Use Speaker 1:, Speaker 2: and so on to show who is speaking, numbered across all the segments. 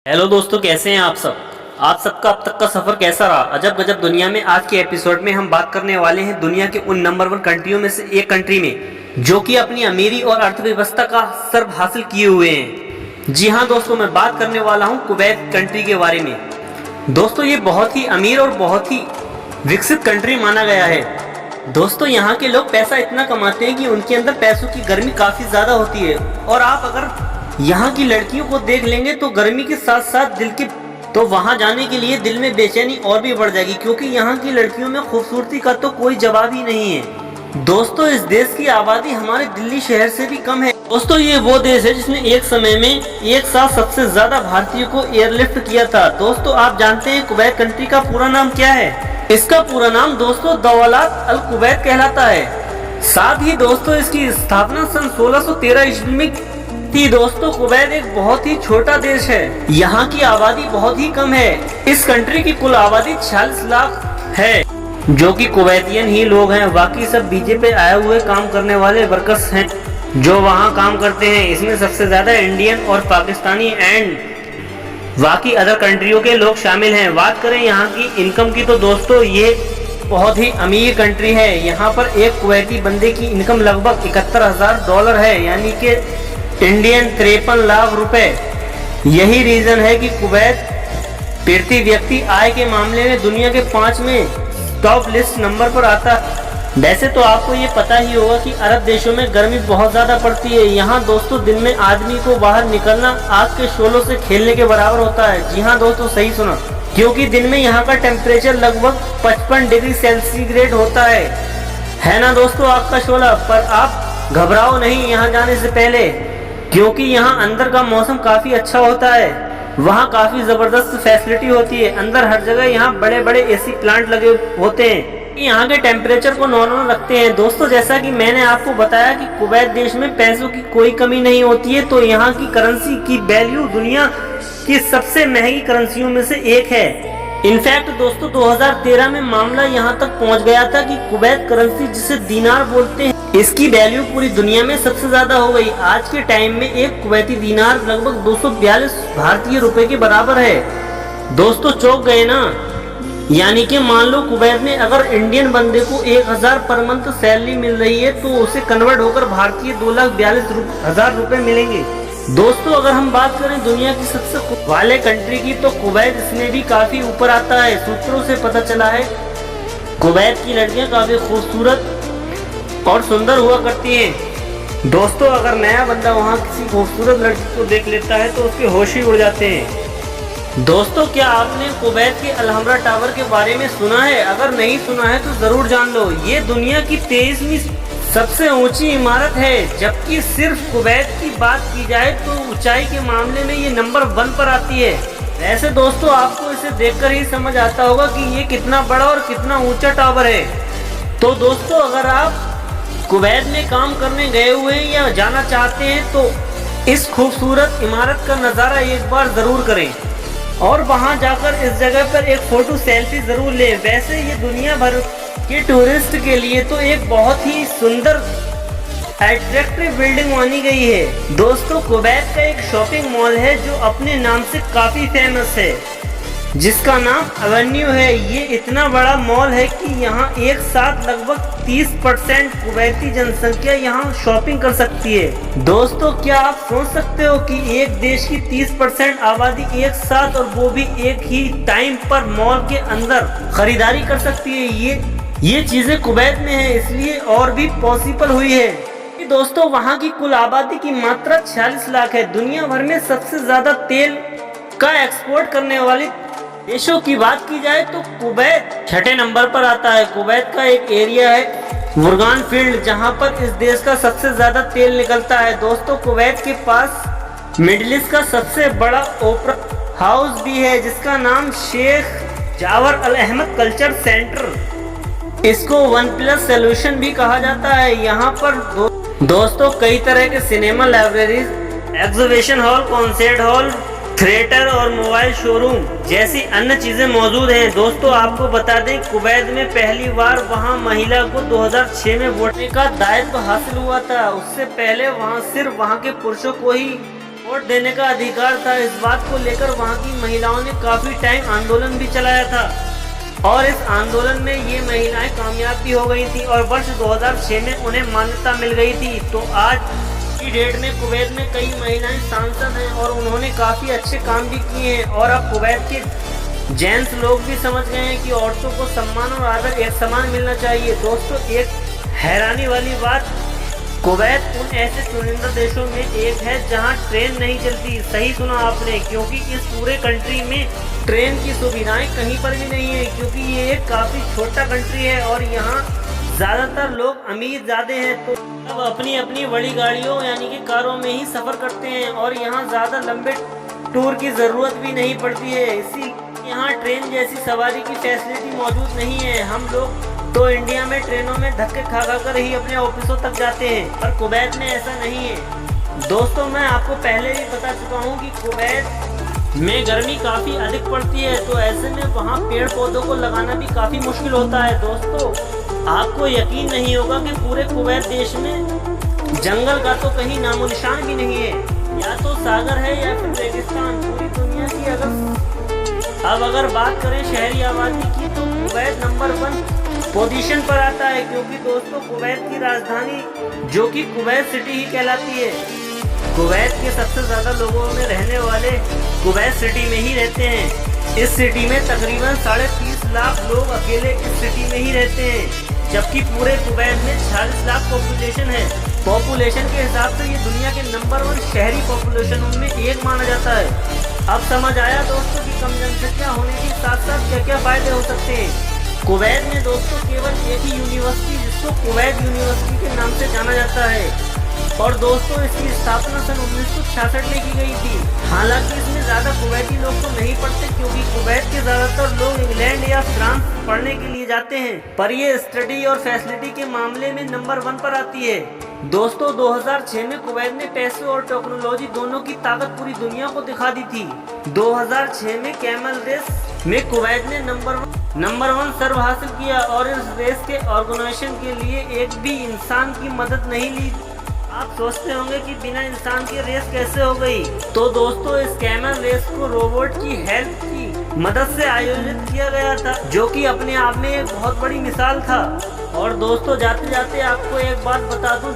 Speaker 1: Hello दोस्तों, कैसे हैं आप सब। आप सबका अब तक का सफर कैसा रहा। अजब गजब दुनिया में आज के एपिसोड में हम बात करने वाले हैं दुनिया के उन नंबर 1 कंट्रियों में से एक कंट्री में जो कि अपनी अमीरी और अर्थव्यवस्था का सर्व हासिल किए हुए हैं। जी हाँ दोस्तों, मैं बात करने वाला हूँ कुवैत कंट्री के बारे में। दोस्तों, ये बहुत ही अमीर और बहुत ही विकसित कंट्री माना गया है। दोस्तों, यहाँ के लोग पैसा इतना कमाते हैं कि उनके अंदर पैसों की गर्मी काफी ज्यादा होती है। और आप अगर यहाँ की लड़कियों को देख लेंगे तो गर्मी के साथ साथ तो वहाँ जाने के लिए दिल में बेचैनी और भी बढ़ जाएगी, क्योंकि यहाँ की लड़कियों में खूबसूरती का तो कोई जवाब ही नहीं है। दोस्तों, इस देश की आबादी हमारे दिल्ली शहर से भी कम है। दोस्तों, ये वो देश है जिसने एक समय में एक साथ सबसे ज्यादा भारतीयों को एयरलिफ्ट किया था। दोस्तों, आप जानते हैं कुवैत कंट्री का पूरा नाम क्या है। इसका पूरा नाम दोस्तों दौलत अल कुवैत कहलाता है। साथ ही दोस्तों, इसकी स्थापना सन 1613 ईस्वी में थी। दोस्तों, कुवैत एक बहुत ही छोटा देश है। यहाँ की आबादी बहुत ही कम है। इस कंट्री की कुल आबादी 46 लाख है, जो कि कुवैतियन ही लोग हैं। बाकी सब बीजे पे आए हुए काम करने वाले वर्कर्स हैं जो वहाँ काम करते हैं। इसमें सबसे ज्यादा इंडियन और पाकिस्तानी एंड बाकी अदर कंट्रियों के लोग शामिल हैं। बात करें यहाँ की इनकम की तो दोस्तों, ये बहुत ही अमीर कंट्री है। यहाँ पर एक कुवैती बंदे की इनकम लगभग $71,000 है, यानी कि इंडियन 53 लाख रुपए। यही रीजन है कि कुवैत प्रति व्यक्ति आय के मामले में दुनिया के 5 में टॉप लिस्ट नंबर पर आता है। वैसे तो आपको ये पता ही होगा कि अरब देशों में गर्मी बहुत ज्यादा पड़ती है। यहाँ दोस्तों, दिन में आदमी को बाहर निकलना आग के शोलों से खेलने के बराबर होता है। जी हाँ दोस्तों, सही सुना, क्योंकि दिन में यहाँ का टेम्परेचर लगभग 55 डिग्री सेंटीग्रेड होता है ना दोस्तों, आग का शोला। पर आप घबराओ नहीं यहाँ जाने से पहले, क्योंकि यहाँ अंदर का मौसम काफी अच्छा होता है। वहाँ काफी जबरदस्त फैसिलिटी होती है। अंदर हर जगह यहाँ बड़े बड़े एसी प्लांट लगे होते हैं, यहाँ के टेम्परेचर को नॉर्मल रखते हैं। दोस्तों, जैसा कि मैंने आपको बताया कि कुवैत देश में पैसों की कोई कमी नहीं होती है, तो यहाँ की करेंसी की वैल्यू दुनिया की सबसे महंगी करेंसियों में से एक है। इनफैक्ट दोस्तों, 2013 में मामला यहाँ तक पहुँच गया था कि कुवैत करेंसी, जिसे दीनार बोलते हैं, इसकी वैल्यू पूरी दुनिया में सबसे ज्यादा हो गई। आज के टाइम में एक कुवैती दीनार लगभग 242 भारतीय रुपए के बराबर है। दोस्तों, चौंक गए ना। यानी कि मान लो कुवैत में अगर इंडियन बंदे को 1000 पर मंथ सैलरी मिल रही है, तो उसे कन्वर्ट होकर भारतीय 2,42,000 रुपए मिलेंगे। दोस्तों, अगर हम बात करें दुनिया की सबसे वाले कंट्री की, तो कुवैत इसमें भी काफी ऊपर आता है। सूत्रों से पता चला है कुवैत की लड़कियां काफी खूबसूरत और सुंदर हुआ करती हैं। दोस्तों, अगर नया बंदा वहाँ किसी खूबसूरत लड़की को देख लेता है तो उसके होश ही उड़ जाते हैं। दोस्तों, क्या आपने कुवैत के अलहम्रा टावर के बारे में सुना है? अगर नहीं सुना है तो जरूर जान लो। ये दुनिया की 23वीं सबसे ऊंची इमारत है, जबकि सिर्फ कुवैत की बात की जाए तो ऊंचाई के मामले में ये नंबर 1 पर आती है। वैसे दोस्तों, आपको इसे देखकर ही समझ आता होगा कि ये कितना बड़ा और कितना ऊंचा टावर है। तो दोस्तों, अगर आप कुवैत में काम करने गए हुए हैं या जाना चाहते हैं तो इस खूबसूरत इमारत का नज़ारा एक बार जरूर करें और वहां जाकर इस जगह पर एक फोटो सेल्फी जरूर लें। वैसे ये दुनिया भर के टूरिस्ट के लिए तो एक बहुत ही सुंदर अट्रैक्टिव बिल्डिंग मानी गई है। दोस्तों, कुवैत का एक शॉपिंग मॉल है जो अपने नाम से काफी फेमस है, जिसका नाम एवेन्यू है। ये इतना बड़ा मॉल है कि यहाँ एक साथ लगभग 30% कुवैती जनसंख्या यहाँ शॉपिंग कर सकती है। दोस्तों, क्या आप सोच सकते हो कि एक देश की 30% आबादी एक साथ, और वो भी एक ही टाइम पर मॉल के अंदर खरीदारी कर सकती है। ये चीजें कुवैत में है, इसलिए और भी पॉसिबल हुई है। दोस्तों, वहाँ की कुल आबादी की मात्रा 46 लाख है। दुनिया भर में सबसे ज्यादा तेल का एक्सपोर्ट करने वाली देशों की बात की जाए तो कुवैत 6ठे नंबर पर आता है। कुवैत का एक एरिया है मुर्गान फील्ड, जहां पर इस देश का सबसे ज्यादा तेल निकलता है। दोस्तों, कुवैत के पास मिडिल ईस्ट का सबसे बड़ा ओपेरा हाउस भी है, जिसका नाम शेख जावर अल अहमद कल्चर सेंटर, इसको 1+ सॉल्यूशन भी कहा जाता है। यहाँ पर दोस्तों कई तरह के cinema, libraries, exhibition hall, concert hall, theatre और मोबाइल शोरूम जैसी अन्य चीजें मौजूद हैं। दोस्तों, आपको बता दें, कुवैत में पहली बार वहां महिला को 2006 में वोटने का दायित्व हासिल हुआ था। उससे पहले वहां सिर्फ वहां के पुरुषों को ही वोट देने का अधिकार था। इस बात को लेकर वहाँ की महिलाओं ने काफी टाइम आंदोलन भी चलाया था और इस आंदोलन में ये महिलाएं कामयाब भी हो गई थी और वर्ष 2006 में उन्हें मान्यता मिल गई थी। तो आज की डेट में कुवैत में कई महिलाएं सांसद हैं और उन्होंने काफी अच्छे काम भी किए हैं और अब कुवैत के जेंट्स लोग भी समझ गए हैं कि औरतों को सम्मान और आदर एक समान मिलना चाहिए। दोस्तों, एक हैरानी वाली बात, कुवैत उन ऐसे चुनिंदा देशों में एक है जहां ट्रेन नहीं चलती। सही सुना आपने, क्योंकि इस पूरे कंट्री में ट्रेन की सुविधाएं कहीं पर भी नहीं है, क्योंकि ये एक काफी छोटा कंट्री है और यहाँ ज्यादातर लोग अमीर ज्यादा हैं, तो सब अपनी अपनी बड़ी गाड़ियों यानी कि कारों में ही सफर करते हैं और यहाँ ज्यादा लंबे टूर की जरूरत भी नहीं पड़ती है। इसी यहाँ ट्रेन जैसी सवारी की फैसिलिटी मौजूद नहीं है। हम लोग तो इंडिया में ट्रेनों में धक्के खा खा कर ही अपने ऑफिसों तक जाते हैं, पर कुवैत में ऐसा नहीं है। दोस्तों, मैं आपको पहले भी बता चुका हूँ कि कुवैत में गर्मी काफ़ी अधिक पड़ती है, तो ऐसे में वहाँ पेड़ पौधों को लगाना भी काफ़ी मुश्किल होता है। दोस्तों, आपको यकीन नहीं होगा कि पूरे कुवैत देश में जंगल का तो कहीं नामो निशान भी नहीं है, या तो सागर है या फिर रेगिस्तान। पूरी दुनिया की अगर बात करें शहरी आबादी की, तो कुवैत नंबर 1 पोजीशन पर आता है, क्योंकि दोस्तों कुवैत की राजधानी जो कि कुवैत सिटी ही कहलाती है। कुवैत के सबसे ज्यादा लोगों में रहने वाले कुवैत सिटी में ही रहते हैं। इस सिटी में तकरीबन 30.5 लाख लोग अकेले इस सिटी में ही रहते हैं, जबकि पूरे कुवैत में 46 लाख पॉपुलेशन है। पॉपुलेशन के हिसाब से ये दुनिया के नंबर 1 शहरी पॉपुलेशन उनमें एक माना जाता है। अब समझ आया दोस्तों कि कम जनसंख्या होने के साथ साथ क्या क्या फायदे हो सकते हैं। कुवैत में दोस्तों केवल एक ही यूनिवर्सिटी, जिसको कुवैत यूनिवर्सिटी के नाम से जाना जाता है, और दोस्तों इसकी स्थापना सन 1966 में की गई थी। हालांकि इसमें ज्यादा कुवैती लोग तो नहीं पढ़ते, क्योंकि कुवैत के ज्यादातर लोग इंग्लैंड या फ्रांस पढ़ने के लिए जाते हैं, पर ये स्टडी और फैसिलिटी के मामले में नंबर 1 पर आती है। दोस्तों, 2006 में कुवैत ने पैसे और टेक्नोलॉजी दोनों की ताकत पूरी दुनिया को दिखा दी थी। 2006 में कैमल रेस में कुवैत ने नंबर 1 सर्व हासिल किया और इस रेस के ऑर्गेनाइजेशन के लिए एक भी इंसान की मदद नहीं ली। आप सोचते होंगे कि बिना इंसान के रेस कैसे हो गई, तो दोस्तों इस कैमल रेस को रोबोट की हेल्प की मदद से आयोजित किया गया था, जो कि अपने आप में एक बहुत बड़ी मिसाल था। और दोस्तों, जाते जाते आपको एक बात बता दूं,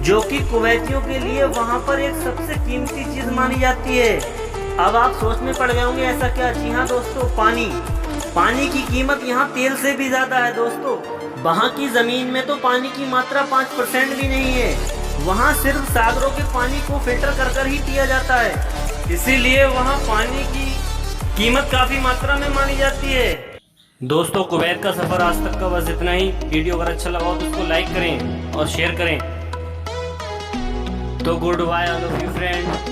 Speaker 1: जो कि कुवैतियों के लिए वहां पर एक सबसे कीमती चीज मानी जाती है। अब आप सोच में पड़ गए होंगे ऐसा क्या? जी हाँ दोस्तों, पानी की कीमत यहाँ तेल से भी ज्यादा है। दोस्तों, वहाँ की जमीन में तो पानी की मात्रा 5% भी नहीं है। वहाँ सिर्फ सागरों के पानी को फिल्टर कर कर ही पिया जाता है, इसीलिए वहाँ पानी की कीमत काफी मात्रा में मानी जाती है। दोस्तों, कुवैत का सफर आज तक का बस इतना ही। वीडियो अगर अच्छा लगा हो तो उसको लाइक करें और शेयर करें। तो goodbye all of you friend.